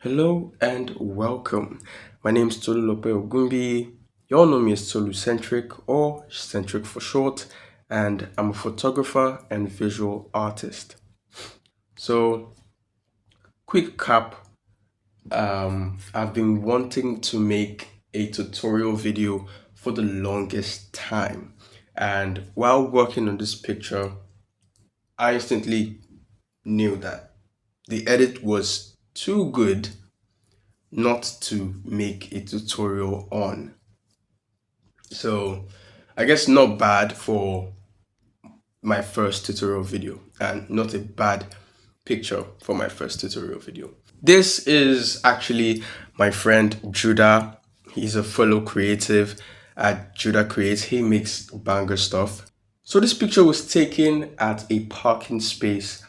Hello and welcome. My name is Tolu Lope Ogumbi. You all know me as Tolu Centric or Centric for short, and I'm a photographer and visual artist. So, quick cap. I've been wanting to make a tutorial video for the longest time, and while working on this picture, I instantly knew that the edit was too good not to make a tutorial on. So I guess not bad for my first tutorial video and not a bad picture for my first tutorial video. This is actually my friend Judah. He's a fellow creative at Judah Creates. He makes banger stuff. So this picture was taken at a parking space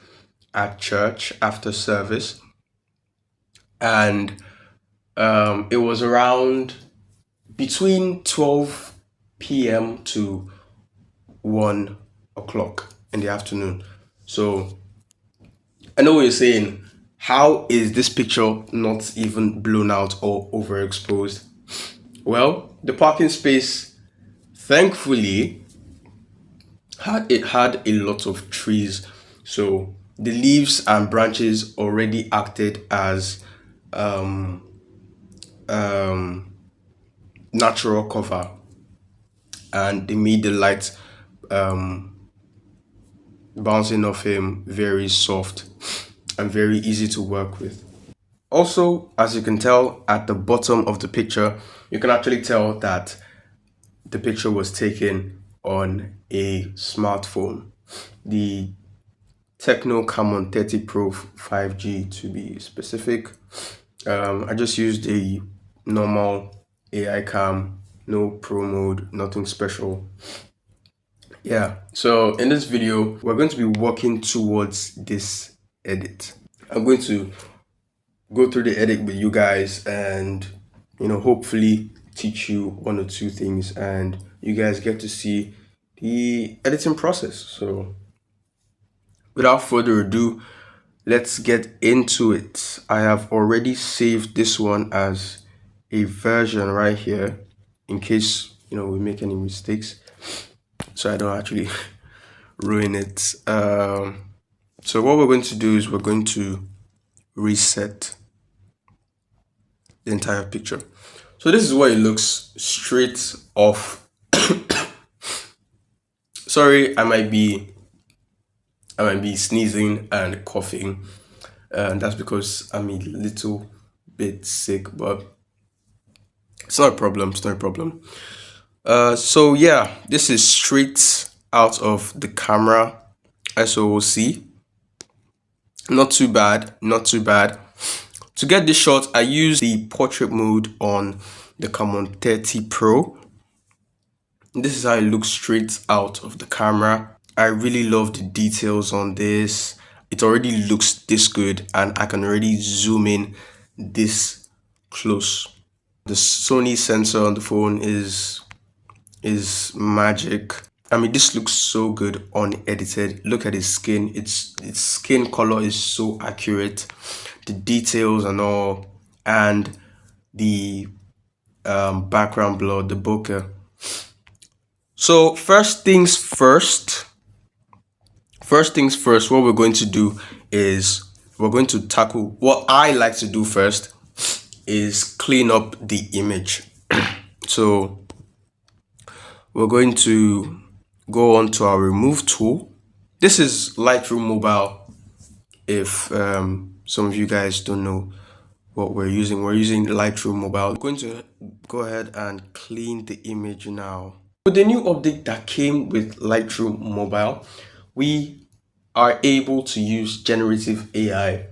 at church after service, and it was around between 12 p.m. to 1 o'clock in the afternoon. So I know what you're saying. How is this picture not even blown out or overexposed? Well, the parking space, thankfully, had a lot of trees, so the leaves and branches already acted as um, um, natural cover, and they made the light bouncing off him very soft and very easy to work with. Also, as you can tell at the bottom of the picture, you can actually tell that the picture was taken on a smartphone, the Techno Camon 30 Pro 5G to be specific. I just used a normal AI cam, no pro mode, nothing special. Yeah, so in this video, we're going to be working towards this edit. I'm going to go through the edit with you guys and, hopefully teach you one or two things, and you guys get to see the editing process. So without further ado, let's get into it. I have already saved this one as a version right here in case, we make any mistakes, so I don't actually ruin it. So what we're going to do is we're going to reset the entire picture. So this is what it looks straight off. Sorry, I might be sneezing and coughing, and that's because I'm a little bit sick, but it's not a problem. It's not a problem. So yeah, this is straight out of the camera SOC. Not too bad, not too bad. To get this shot, I use the portrait mode on the Camon 30 Pro. This is how it looks straight out of the camera. I really love the details on this. It already looks this good, and I can already zoom in this close. The Sony sensor on the phone is magic. I mean, this looks so good unedited. Look at his skin. Its skin color is so accurate. The details and all, and the background blur, the bokeh. So first things first, what we're going to do is we're going to tackle what I like to do first is clean up the image. So we're going to go on to our remove tool. This is Lightroom mobile. If some of you guys don't know what we're using Lightroom mobile. We're going to go ahead and clean the image now. With the new update that came with Lightroom mobile, we are able to use generative AI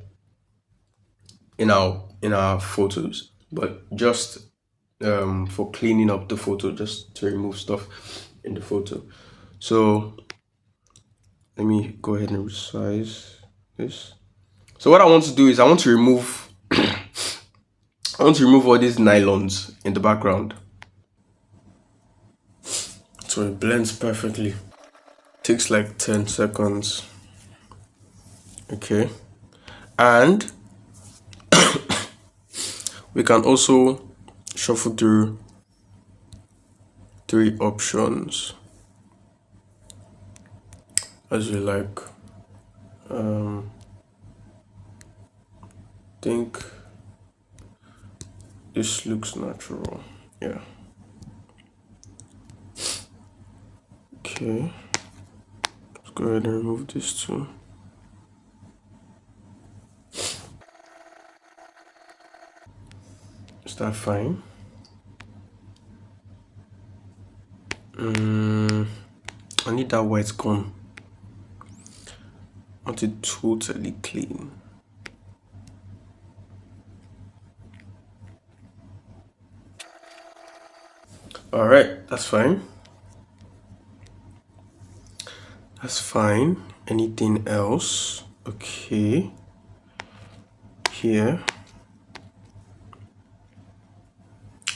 in our photos, but just for cleaning up the photo, just to remove stuff in the photo. So let me go ahead and resize this. So what I want to do is I want to remove all these nylons in the background. So it blends perfectly. Takes like 10 seconds. Okay. And We can also shuffle through 3 options as you like. Think this looks natural. Yeah. Okay. Let's go ahead and remove this too. Is that fine? I need that white gone. I want it totally clean. Alright, that's fine. That's fine. Anything else? Okay. Here.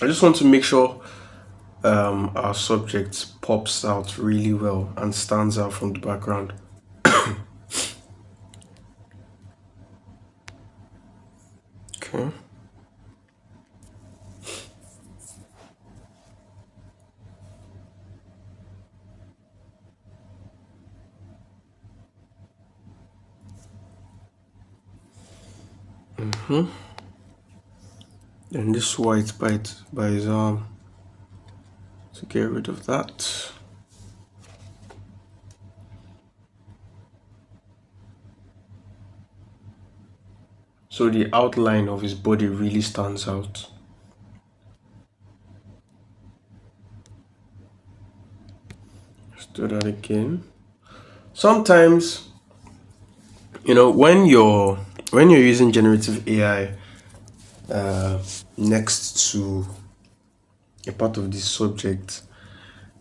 I just want to make sure our subject pops out really well and stands out from the background. Okay. Then this white by his arm to get rid of that. So the outline of his body really stands out. Let's do that again. Sometimes, when you're using generative AI next to a part of this subject,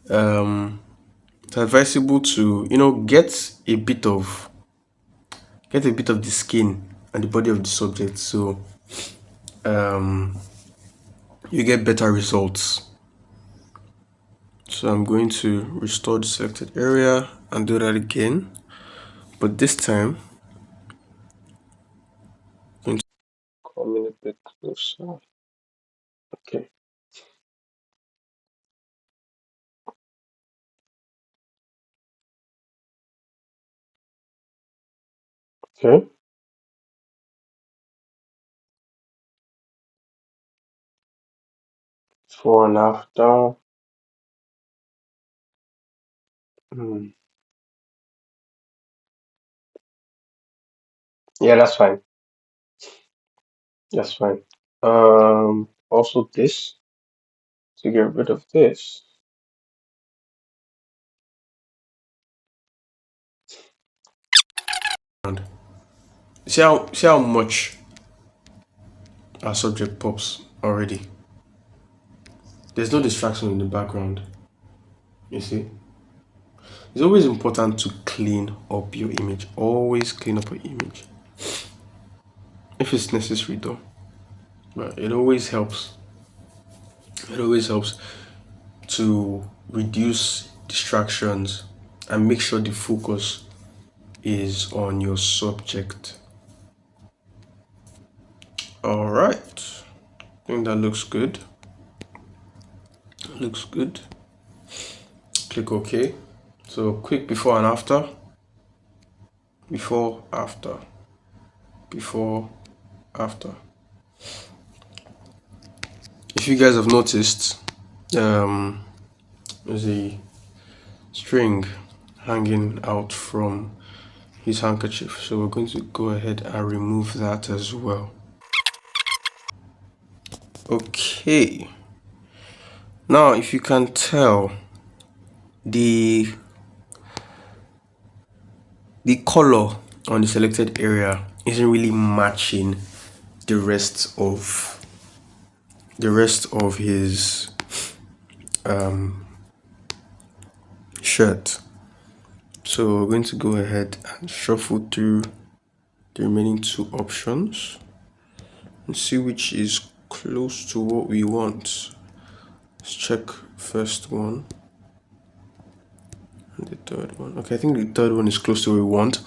it's advisable to get a bit of the skin and the body of the subject, so you get better results. So I'm going to restore the selected area and do that again, but this time I'm going to come in a bit closer. Okay. Okay. Before and after. Hmm. Yeah, that's fine. That's fine. Also this to get rid of this. And see how much our subject pops already. There's no distraction in the background. You see, it's always important to clean up your image. Always clean up your image if it's necessary, though. But it always helps. It always helps to reduce distractions and make sure the focus is on your subject. All right. I think that looks good. Looks good. Click OK. So quick before and after. Before, after. Before, after. If you guys have noticed, there's a string hanging out from his handkerchief. So we're going to go ahead and remove that as well. Okay. Now, if you can tell, the color on the selected area isn't really matching the rest of his shirt. So we're going to go ahead and shuffle through the remaining 2 options and see which is close to what we want. Let's check first one and the third one. Okay, I think the third one is close to what we want.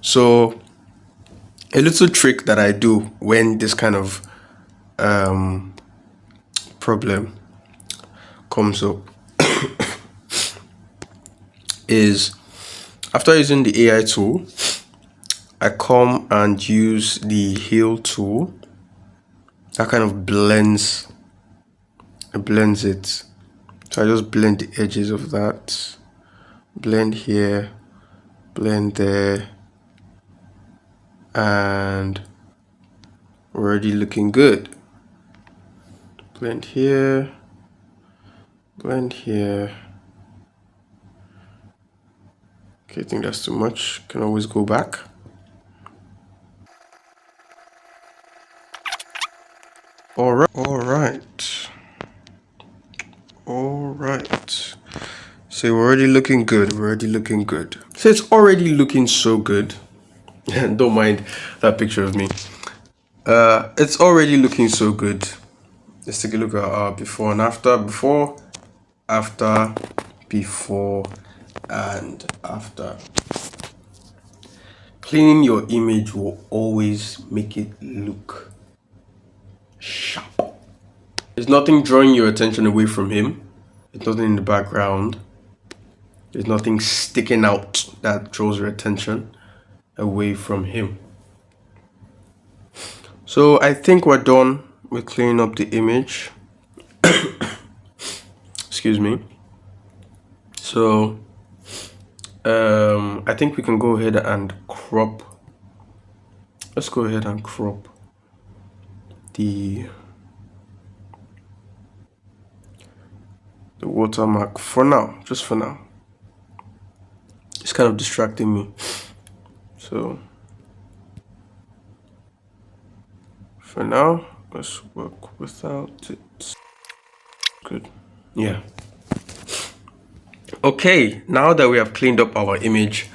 So a little trick that I do when this kind of problem comes up is after using the AI tool, I come and use the heal tool. That kind of blends it. So I just blend the edges of that. Blend here, blend there, and already looking good. Blend here, blend here. Okay, I think that's too much. Can always go back. All right. So we're already looking good. So it's already looking so good. Don't mind that picture of me. It's already looking so good. Let's take a look at our before and after. Before, and after. Cleaning your image will always make it look sharp. There's nothing drawing your attention away from him. There's nothing in the background. There's nothing sticking out that draws your attention away from him. So I think we're done with cleaning up the image. Excuse me. So I think we can go ahead and crop. Let's go ahead and crop the watermark for now, just for now. It's kind of distracting me. So for now, let's work without it. Good. Yeah. Okay, now that we have cleaned up our image,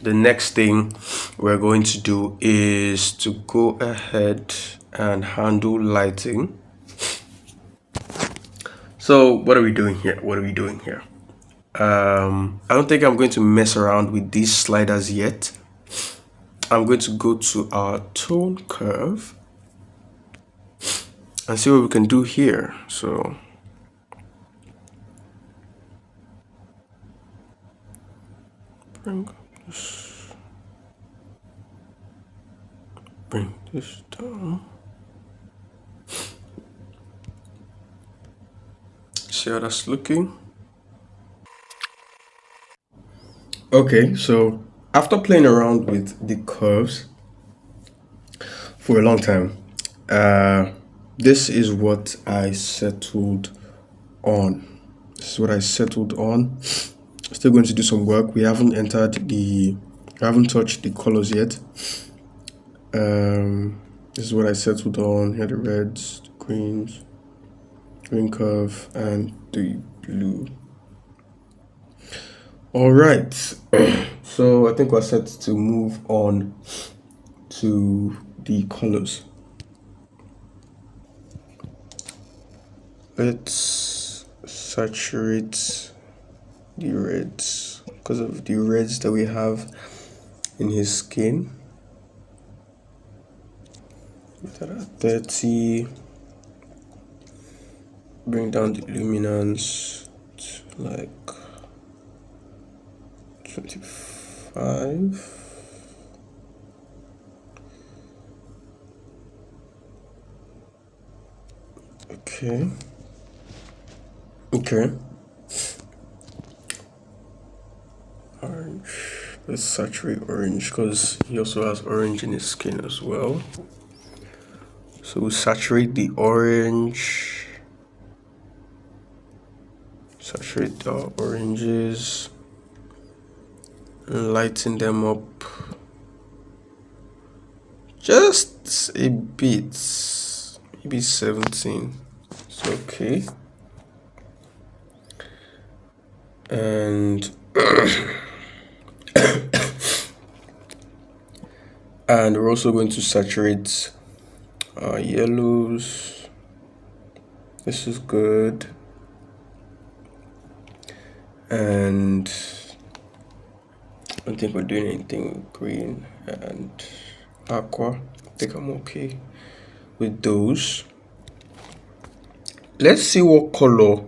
the next thing we're going to do is to go ahead and handle lighting. So what are we doing here? I don't think I'm going to mess around with these sliders yet. I'm going to go to our tone curve and see what we can do here. So bring this down. See how that's looking. Okay, so after playing around with the curves for a long time, this is what I settled on. Still going to do some work. We haven't touched the colors yet. This is what I settled on. Here, the reds, the greens, green curve, and the blue. All right. So I think we're set to move on to the colors. Let's saturate the reds because of the reds that we have in his skin. Put that at 30. Bring down the luminance to like 25. Okay. Orange. Let's saturate orange because he also has orange in his skin as well. So we'll saturate the orange. Saturate the oranges. And lighten them up just a bit. Maybe 17. It's okay. And and we're also going to saturate our yellows. This is good. And I don't think we're doing anything with green and aqua. I think I'm okay with those. Let's see what color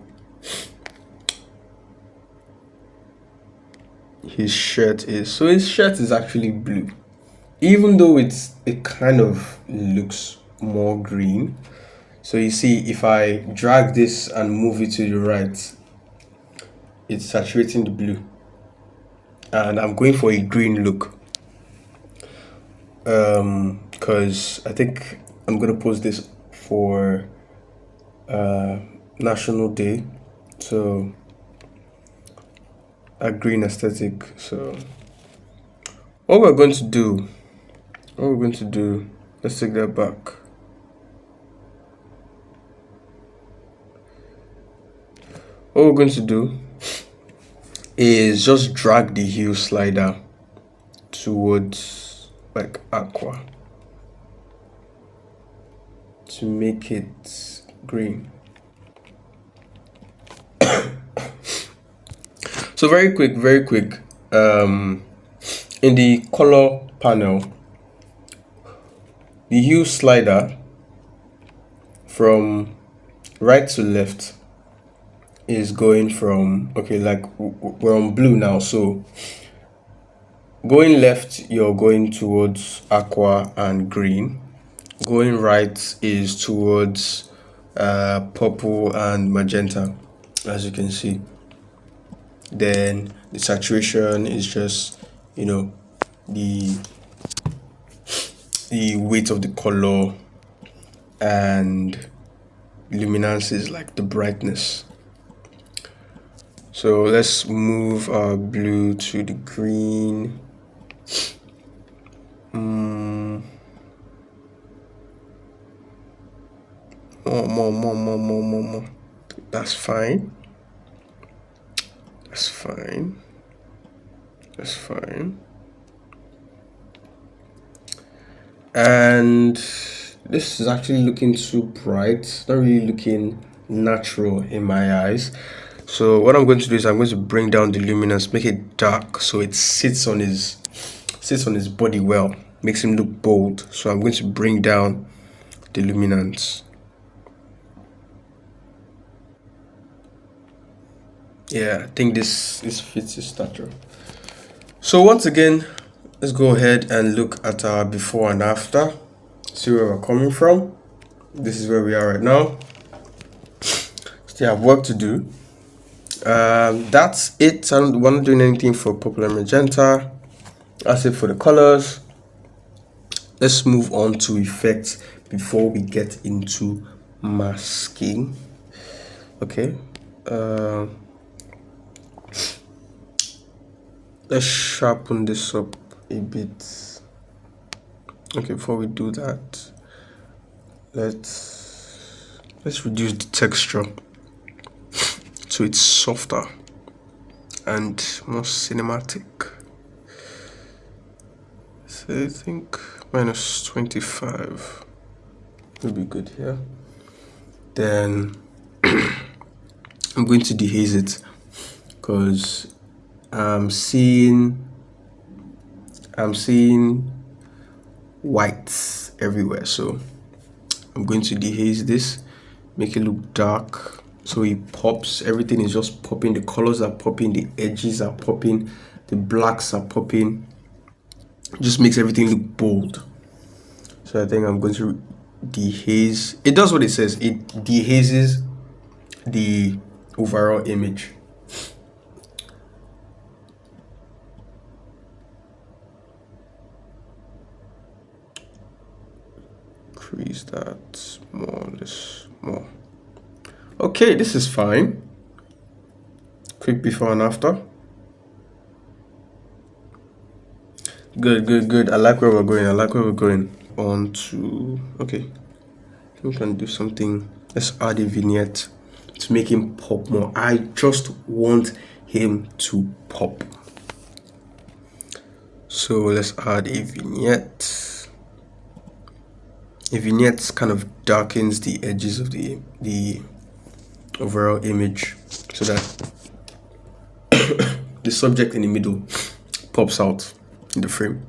his shirt is. So his shirt is actually blue, even though it kind of looks more green. So you see, if I drag this and move it to the right, it's saturating the blue, and I'm going for a green look because I think I'm gonna post this for National Day, so a green aesthetic. So what we're going to do, let's take that back. What we're going to do is just drag the hue slider towards like aqua to make it green. So very quick, in the color panel, the hue slider from right to left is going from, okay, like we're on blue now, so going left you're going towards aqua and green, going right is towards purple and magenta, as you can see. Then the saturation is just, you know, the weight of the color, and luminance is like the brightness. So let's move our blue to the green. More. That's fine. And this is actually looking too bright. It's not really looking natural in my eyes. So what I'm going to do is I'm going to bring down the luminance, make it dark so it sits on his body well, makes him look bold. So I'm going to bring down the luminance. Yeah, I think this fits his stature. So once again, let's go ahead and look at our before and after. See where we're coming from. This is where we are right now. Still have work to do. That's it. I'm not doing anything for purple and magenta. That's it for the colors. Let's move on to effects before we get into masking. Okay. Let's sharpen this up a bit. Okay, before we do that, let's reduce the texture so it's softer and more cinematic. So I think -25 will be good here. Then I'm going to dehaze it because I'm seeing whites everywhere. So I'm going to dehaze this, make it look dark so it pops. Everything is just popping. The colors are popping, the edges are popping, the blacks are popping. It just makes everything look bold. So I think I'm going to dehaze. It does what it says. It dehazes the overall image. Increase that more, this more. Okay, this is fine. Quick before and after. Good. I like where we're going. On to, okay, we can do something. Let's add a vignette to make him pop more. I just want him to pop. So let's add a vignette. A vignette kind of darkens the edges of the overall image so that the subject in the middle pops out in the frame.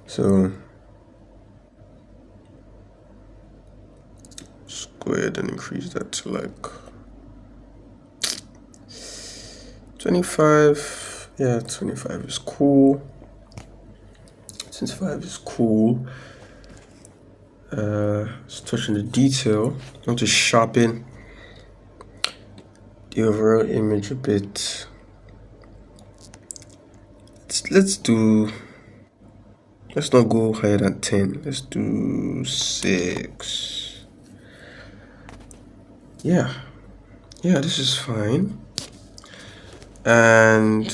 So go ahead and increase that to like 25. Yeah, 25 is cool. 25 is cool. Let's touch on the detail. I want to sharpen the overall image a bit. Let's not go higher than 10. Let's do 6. Yeah, this is fine. And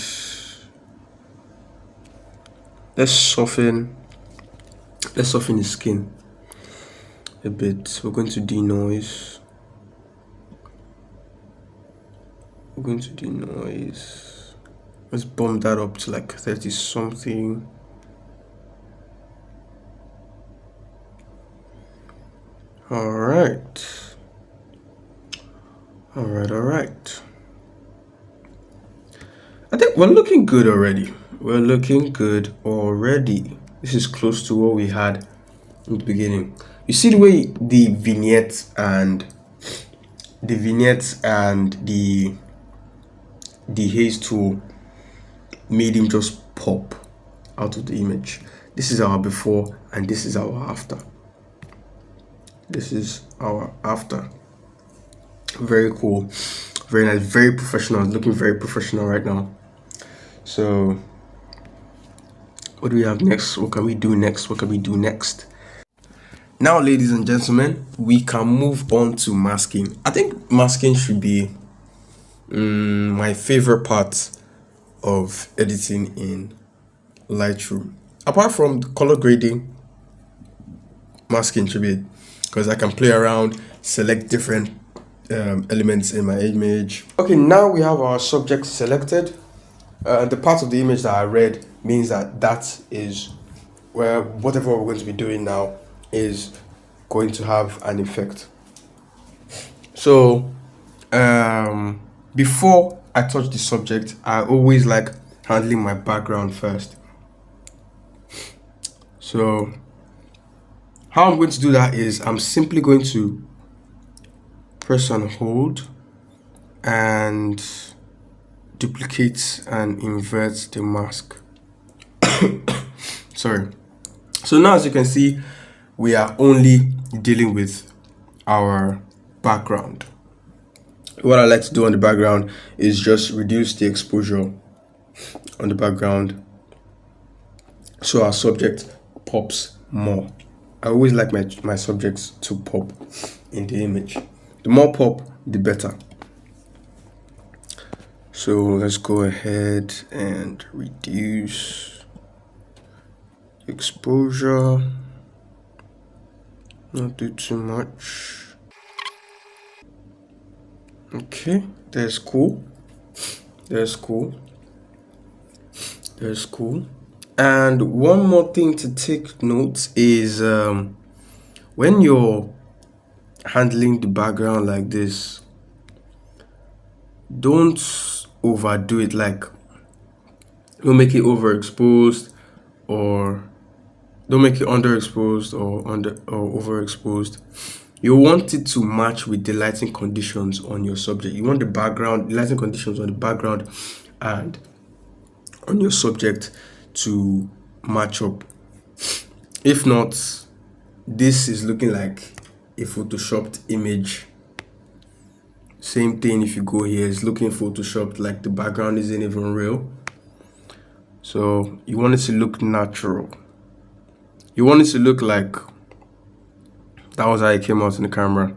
let's soften the skin a bit. We're going to denoise. Let's bump that up to like 30 something. All right. I think we're looking good already. This is close to what we had in the beginning. You see the way the vignettes and the haze tool made him just pop out of the image. This is our before and this is our after. Very cool, very nice, very professional. It's looking very professional right now. So what do we have next? What can we do next? Now, ladies and gentlemen, we can move on to masking. I think masking should be my favorite part of editing in Lightroom. Apart from the color grading, masking should be it, because I can play around, select different elements in my image. Okay, now we have our subject selected. The part of the image that I read means that is where whatever we're going to be doing now is going to have an effect. So before I touch the subject, I always like handling my background first. So how I'm going to do that is I'm simply going to press and hold and duplicate and invert the mask. Sorry. So now, as you can see, we are only dealing with our background. What I like to do on the background is just reduce the exposure on the background so our subject pops more. I always like my subjects to pop in the image. The more pop, the better. So let's go ahead and reduce exposure. Not do too much. Okay, that's cool. And one more thing to take note is when you're handling the background like this, don't overdo it. Like, don't make it overexposed, or don't make it underexposed or overexposed. You want it to match with the lighting conditions on your subject. You want the lighting conditions on the background and on your subject to match up. If not, this is looking like a photoshopped image. Same thing if you go here, it's looking photoshopped, like the background isn't even real. So you want it to look natural. You want it to look like that was how it came out in the camera,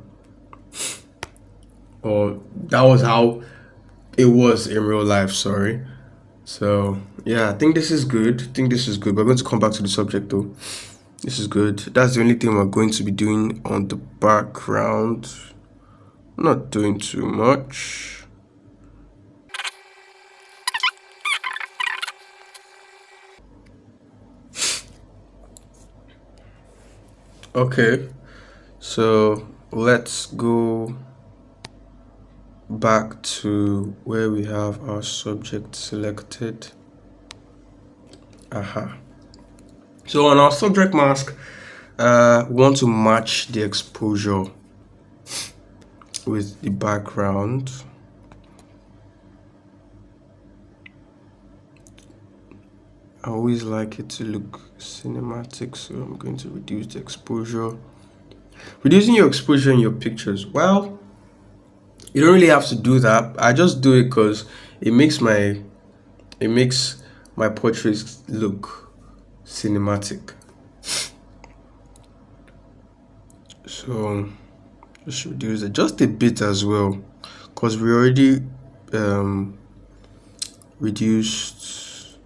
or that was how it was in real life. Sorry. So yeah, I think this is good. We're going to come back to the subject though. This is good. That's the only thing we're going to be doing on the background. Not doing too much. Okay, so let's go back to where we have our subject selected. So on our subject mask, we want to match the exposure with the background. I always like it to look cinematic, so I'm going to reduce the exposure. Reducing your exposure in your pictures, well, you don't really have to do that. I just do it because it makes my it makes my portraits look cinematic. So just reduce it just a bit as well, because we already um, reduced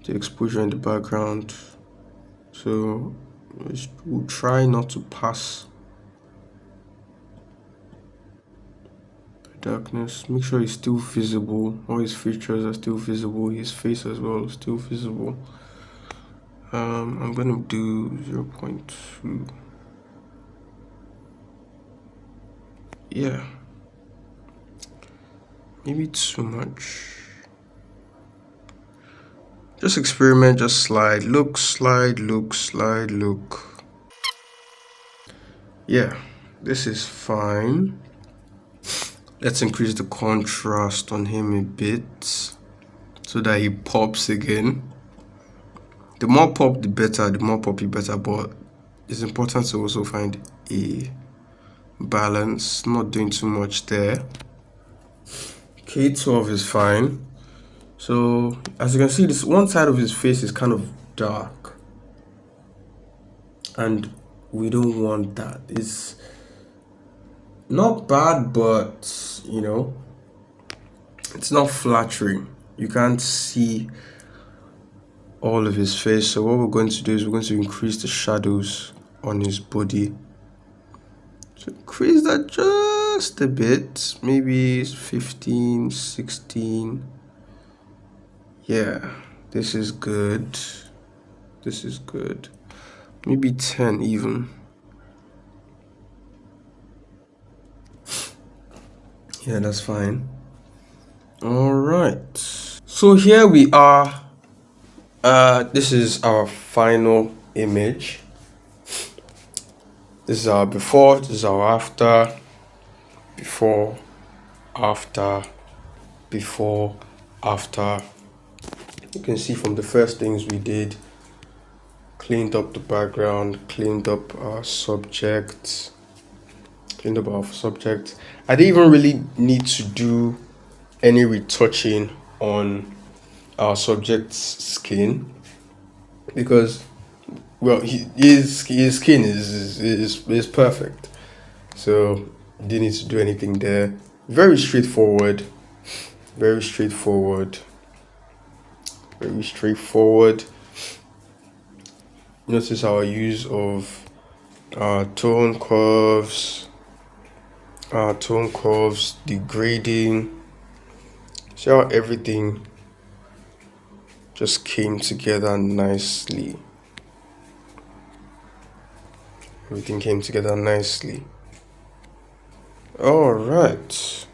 the exposure in the background. So we'll try not to pass the darkness. Make sure it's still visible. All his features are still visible. His face as well is still visible. I'm gonna do 0.2. Yeah, maybe too much. Just experiment, just slide, look, slide, look, slide, look. Yeah, this is fine. Let's increase the contrast on him a bit so that he pops again. The more pop, the better, the more poppy, better, but it's important to also find a balance, not doing too much there. Okay, 12 is fine. So as you can see, this one side of his face is kind of dark, and we don't want that. It's not bad, but you know, it's not flattering. You can't see all of his face. So what we're going to do is we're going to increase the shadows on his body. So increase that just a bit, maybe 15, 16. Yeah, this is good. This is good. Maybe 10 even. Yeah, that's fine. All right. So here we are. This is our final image. This is our before, this is our after, before, after, before, after. You can see from the first things we did, cleaned up the background, cleaned up our subject, I didn't even really need to do any retouching on our subject's skin because, well, his skin is perfect. So didn't need to do anything there. Very straightforward. Very straightforward. Very straightforward. Notice our use of tone curves, the grading. See how everything just came together nicely. Everything came together nicely. All right.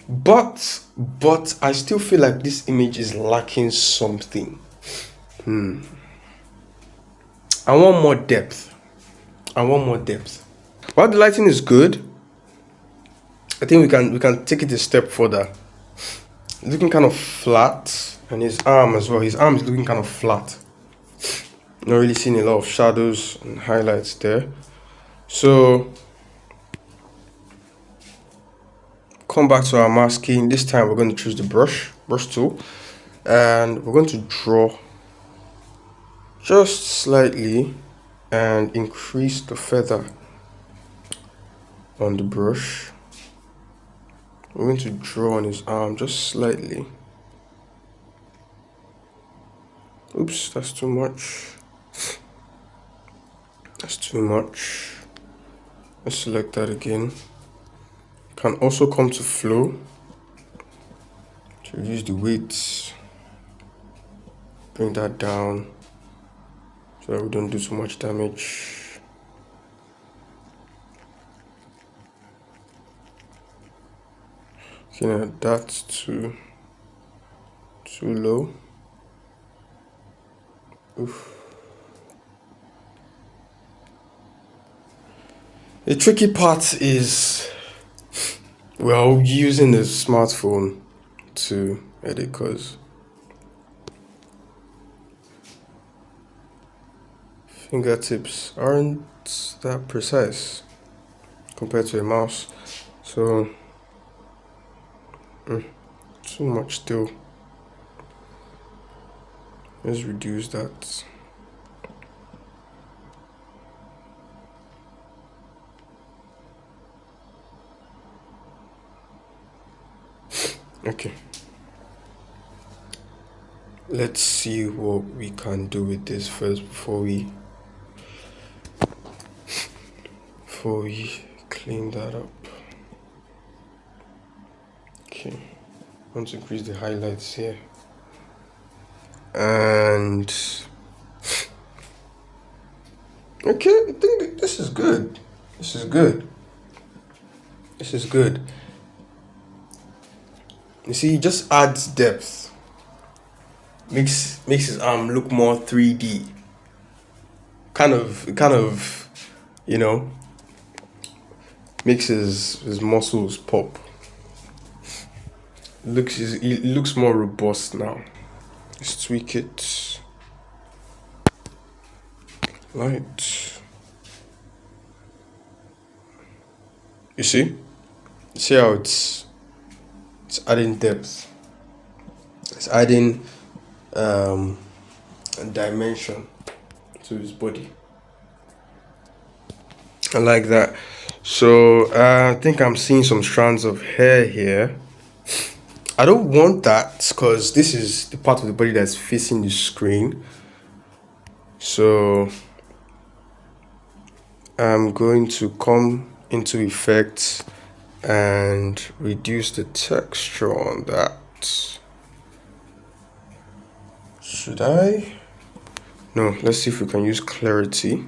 But I still feel like this image is lacking something. I want more depth. While the lighting is good, I think we can take it a step further. It's looking kind of flat, and his arm as well. His arm is looking kind of flat. Not really seeing a lot of shadows and highlights there. So come back to our masking. This time we're going to choose the brush tool, and we're going to draw just slightly and increase the feather on the brush. We're going to draw on his arm just slightly. Oops, that's too much. That's too much. Let's select that again. Can also come to flow to reduce the weight. Bring that down so that we don't do too much damage. Okay, that's too low. Oof. The tricky part is, well, using the smartphone to edit because fingertips aren't that precise compared to a mouse. So, too much still. Let's reduce that. Okay. Let's see what we can do with this first before we clean that up. Okay. I want to increase the highlights here. And okay, I think this is good. This is good. This is good. You see, it just adds depth. Makes his arm look more 3D. Kind of, you know, makes his muscles pop. It looks more robust now. Let's tweak it. Light. You see? See how it's adding depth. It's adding a dimension to his body. I like that. So I think I'm seeing some strands of hair here. I don't want that because this is the part of the body that's facing the screen. So I'm going to come into effects and reduce the texture on that. Should I? No, let's see if we can use clarity.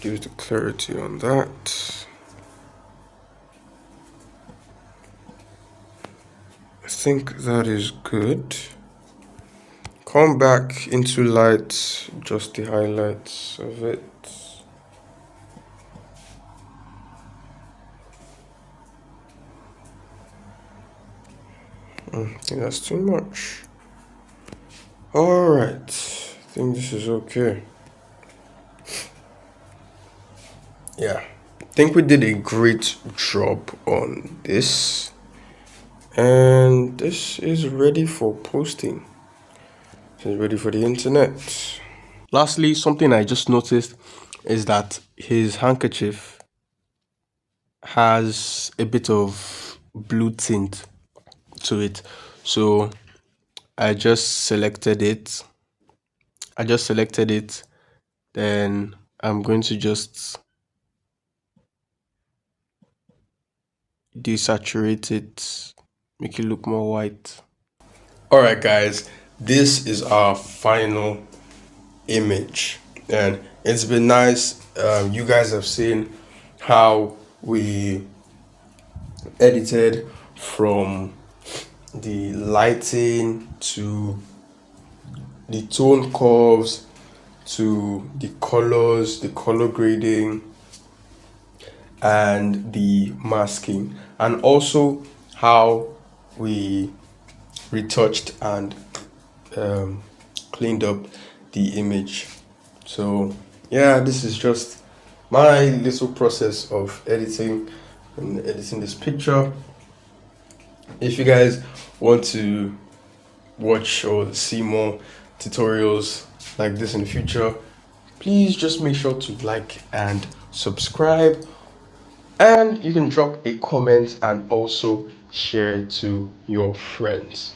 Use the clarity on that. I think that is good. Come back into light, just the highlights of it. I think that's too much. Alright, I think this is okay. Yeah, I think we did a great job on this. And this is ready for posting. This is ready for the internet. Lastly, something I just noticed is that his handkerchief has a bit of blue tint to it. So I just selected it. Then I'm going to just desaturate it, make it look more white. All right, guys, this is our final image, and it's been nice. You guys have seen how we edited from the lighting to the tone curves to the colors, the color grading, and the masking, and also how we retouched and cleaned up the image. So yeah, this is just my little process of editing this picture. If you guys want to watch or see more tutorials like this in the future, please just make sure to like and subscribe, and you can drop a comment and also share it to your friends.